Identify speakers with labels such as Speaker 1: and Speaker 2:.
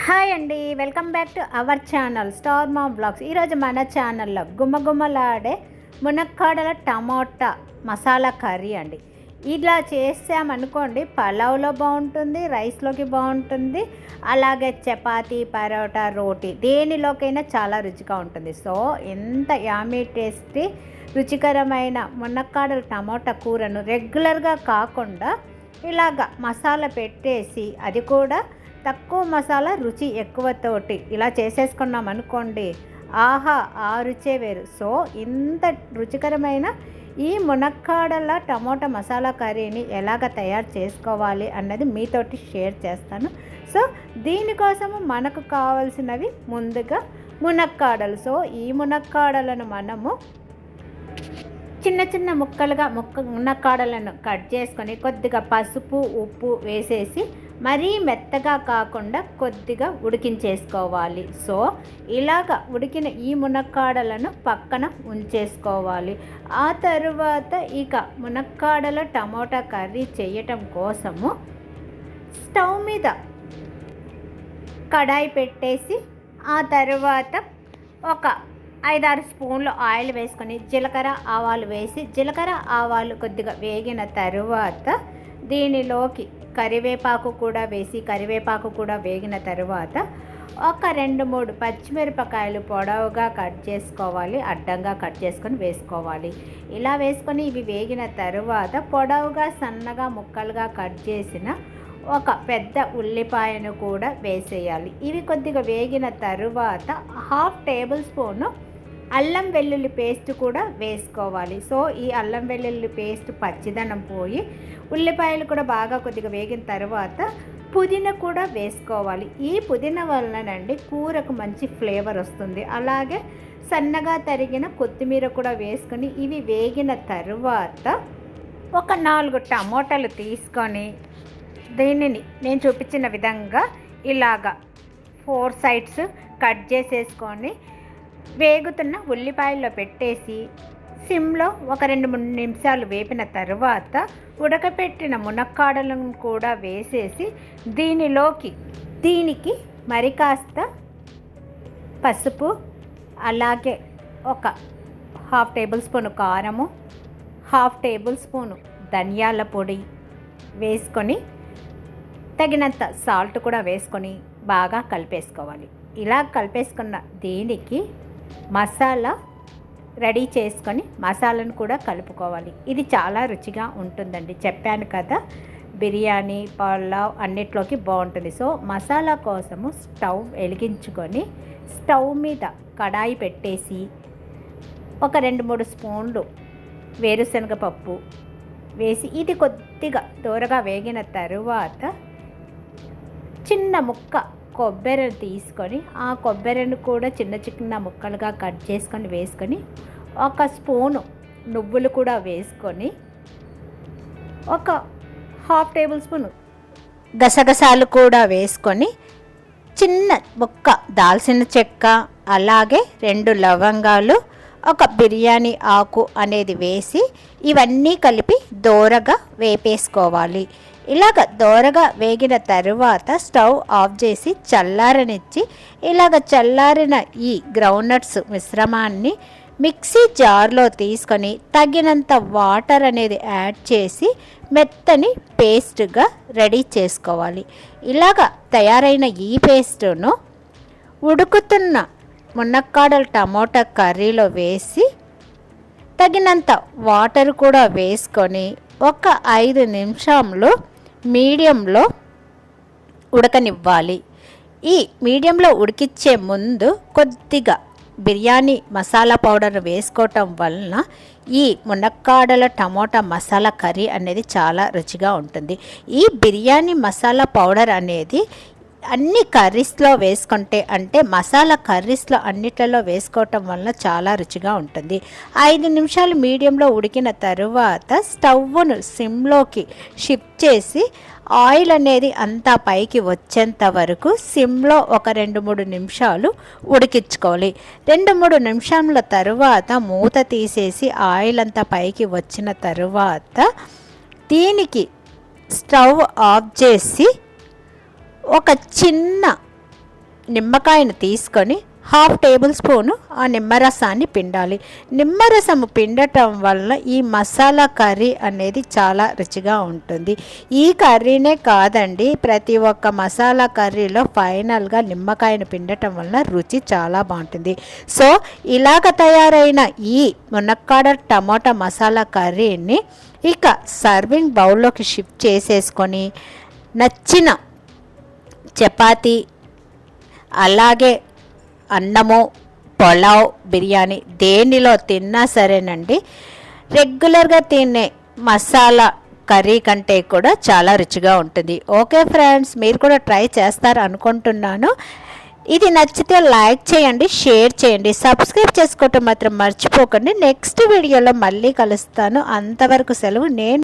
Speaker 1: Hi అండి, welcome back to our channel star mom blogs. ఈరోజు మన ఛానల్లో గుమ్మగుమ్మలాడే మునక్కాడల టమాటా మసాలా కర్రీ అండి. ఇలా చేసామనుకోండి, పలావ్లో బాగుంటుంది, రైస్లోకి బాగుంటుంది, అలాగే చపాతీ, పరోటా, రోటీ దేనిలోకైనా చాలా రుచిగా ఉంటుంది. సో ఎంత యామీ టేస్టీ రుచికరమైన మునక్కాడల టమాటా కూరను రెగ్యులర్గా కాకుండా ఇలాగ మసాలా పెట్టేసి, అది కూడా తక్కువ మసాలా రుచి ఎక్కువతోటి ఇలా చేసేసుకున్నాం అనుకోండి, ఆహా ఆ రుచే వేరు. సో ఇంత రుచికరమైన ఈ మునక్కాడల టమోటా మసాలా కర్రీని ఎలాగ తయారు చేసుకోవాలి అన్నది మీతోటి షేర్ చేస్తాను. సో దీనికోసము మనకు కావాల్సినవి ముందుగా మునక్కాడలు. సో ఈ మునక్కాడలను మనము చిన్న చిన్న ముక్కలుగా మునక్కాడలను కట్ చేసుకొని కొద్దిగా పసుపు, ఉప్పు వేసేసి మరీ మెత్తగా కాకుండా కొద్దిగా ఉడికించేసుకోవాలి. సో ఇలాగ ఉడికిన ఈ మునక్కాడలను పక్కన ఉంచేసుకోవాలి. ఆ తరువాత ఇక మునక్కాడల టమోటా కర్రీ చేయటం కోసము స్టవ్ మీద కడాయి పెట్టేసి, ఆ తరువాత ఒక 5-6 స్పూన్లు ఆయిల్ వేసుకొని జీలకర్ర ఆవాలు వేసి, జీలకర్ర ఆవాలు కొద్దిగా వేగిన తరువాత దీనిలోకి కరివేపాకు కూడా వేసి, కరివేపాకు కూడా వేగిన తరువాత ఒక 2-3 పచ్చిమిరపకాయలు పొడవుగా కట్ చేసుకోవాలి, అడ్డంగా కట్ చేసుకొని వేసుకోవాలి. ఇలా వేసుకొని ఇవి వేగిన తరువాత పొడవుగా సన్నగా ముక్కలుగా కట్ చేసిన ఒక పెద్ద ఉల్లిపాయను కూడా వేసేయాలి. ఇవి కొద్దిగా వేగిన తరువాత 1/2 టేబుల్ స్పూను అల్లం వెల్లుల్లి పేస్ట్ కూడా వేసుకోవాలి. సో ఈ అల్లం వెల్లుల్లి పేస్ట్ పచ్చిదనం పోయి ఉల్లిపాయలు కూడా బాగా కొద్దిగా వేగిన తర్వాత పుదీనా కూడా వేసుకోవాలి. ఈ పుదీనా వలనండి కూరకు మంచి ఫ్లేవర్ వస్తుంది. అలాగే సన్నగా తరిగిన కొత్తిమీర కూడా వేసుకొని ఇవి వేగిన తరువాత ఒక 4 టమోటాలు తీసుకొని దీనిని నేను చూపించిన విధంగా ఇలాగా 4 సైడ్స్ కట్ చేసేసుకొని వేగుతున్న ఉల్లిపాయల్లో పెట్టేసి సిమ్లో ఒక 2-3 నిమిషాలు వేపిన తర్వాత ఉడకపెట్టిన మునక్కాడలను కూడా వేసేసి దీనికి మరి కాస్త పసుపు, అలాగే ఒక 1/2 టేబుల్ స్పూను కారము, 1/2 టేబుల్ స్పూను ధనియాల పొడి వేసుకొని తగినంత సాల్ట్ కూడా వేసుకొని బాగా కలిపేసుకోవాలి. ఇలా కలిపేసుకున్న దీనికి మసాలా రెడీ చేసుకొని మసాలాను కూడా కలుపుకోవాలి. ఇది చాలా రుచిగా ఉంటుందండి. చెప్పాను కదా, బిర్యానీ, పలావ్ అన్నిట్లోకి బాగుంటుంది. సో మసాలా కోసము స్టవ్ వెలిగించుకొని స్టవ్ మీద కడాయి పెట్టేసి ఒక 2-3 స్పూన్లు వేరుశనగ పప్పు వేసి ఇది కొద్దిగా దూరగా వేగిన తరువాత చిన్న ముక్క కొబ్బరిని తీసుకొని ఆ కొబ్బరిని కూడా చిన్న చిన్న ముక్కలుగా కట్ చేసుకొని వేసుకొని ఒక స్పూను నువ్వులు కూడా వేసుకొని ఒక 1/2 టేబుల్ స్పూను గసగసాలు కూడా వేసుకొని చిన్న ముక్క దాల్చిన చెక్క, అలాగే 2 లవంగాలు, ఒక బిర్యానీ ఆకు అనేది వేసి ఇవన్నీ కలిపి దోరగా వేపేసుకోవాలి. ఇలాగ దోరగా వేగిన తరువాత స్టవ్ ఆఫ్ చేసి చల్లారనిచ్చి ఇలాగ చల్లారిన ఈ గ్రౌండ్నట్స్ మిశ్రమాన్ని మిక్సీ జార్లో తీసుకొని తగినంత వాటర్ అనేది యాడ్ చేసి మెత్తని పేస్ట్గా రెడీ చేసుకోవాలి. ఇలాగ తయారైన ఈ పేస్టును ఉడుకుతున్న మునక్కాడల టమోటా కర్రీలో వేసి తగినంత వాటర్ కూడా వేసుకొని ఒక 5 నిమిషాలు మీడియంలో ఉడకనివ్వాలి. ఈ మీడియంలో ఉడికిచ్చే ముందు కొద్దిగా బిర్యానీ మసాలా పౌడర్ వేసుకోవటం వలన ఈ మునక్కాడల టమోటా మసాలా కర్రీ అనేది చాలా రుచిగా ఉంటుంది. ఈ బిర్యానీ మసాలా పౌడర్ అనేది అన్ని కర్రీస్లో వేసుకుంటే, అంటే మసాలా కర్రీస్లో అన్నిట్లలో వేసుకోవటం వల్ల చాలా రుచిగా ఉంటుంది. 5 నిమిషాలు మీడియంలో ఉడికిన తరువాత స్టవ్ను సిమ్లోకి షిఫ్ట్ చేసి ఆయిల్ అనేది అంతా పైకి వచ్చేంత వరకు సిమ్లో ఒక 2-3 నిమిషాలు ఉడికించుకోవాలి. 2-3 నిమిషాల తరువాత మూత తీసేసి ఆయిల్ అంతా పైకి వచ్చిన తరువాత దీనికి స్టవ్ ఆఫ్ చేసి ఒక చిన్న నిమ్మకాయను తీసుకొని 1/2 టేబుల్ స్పూను ఆ నిమ్మరసాన్ని పిండాలి. నిమ్మరసము పిండటం వల్ల ఈ మసాలా కర్రీ అనేది చాలా రుచిగా ఉంటుంది. ఈ కర్రీనే కాదండి, ప్రతి ఒక్క మసాలా కర్రీలో ఫైనల్గా నిమ్మకాయను పిండటం వల్ల రుచి చాలా బాగుంటుంది. సో ఇలాగ తయారైన ఈ మునక్కాడ టమోటా మసాలా కర్రీని ఇక సర్వింగ్ బౌల్లోకి షిఫ్ట్ చేసేసుకొని నచ్చిన చపాతీ అలాగే అన్నము, పులావ్, బిర్యానీ దేనిలో తిన్నా సరేనండి, రెగ్యులర్గా తినే మసాలా కర్రీ కంటే కూడా చాలా రుచిగా ఉంటుంది. ఓకే ఫ్రెండ్స్, మీరు కూడా ట్రై చేస్తారు అనుకుంటున్నాను. ఇది నచ్చితే లైక్ చేయండి, షేర్ చేయండి, సబ్స్క్రైబ్ చేసుకోవటం మాత్రం మర్చిపోకండి. నెక్స్ట్ వీడియోలో మళ్ళీ కలుస్తాను. అంతవరకు సెలవు. నేను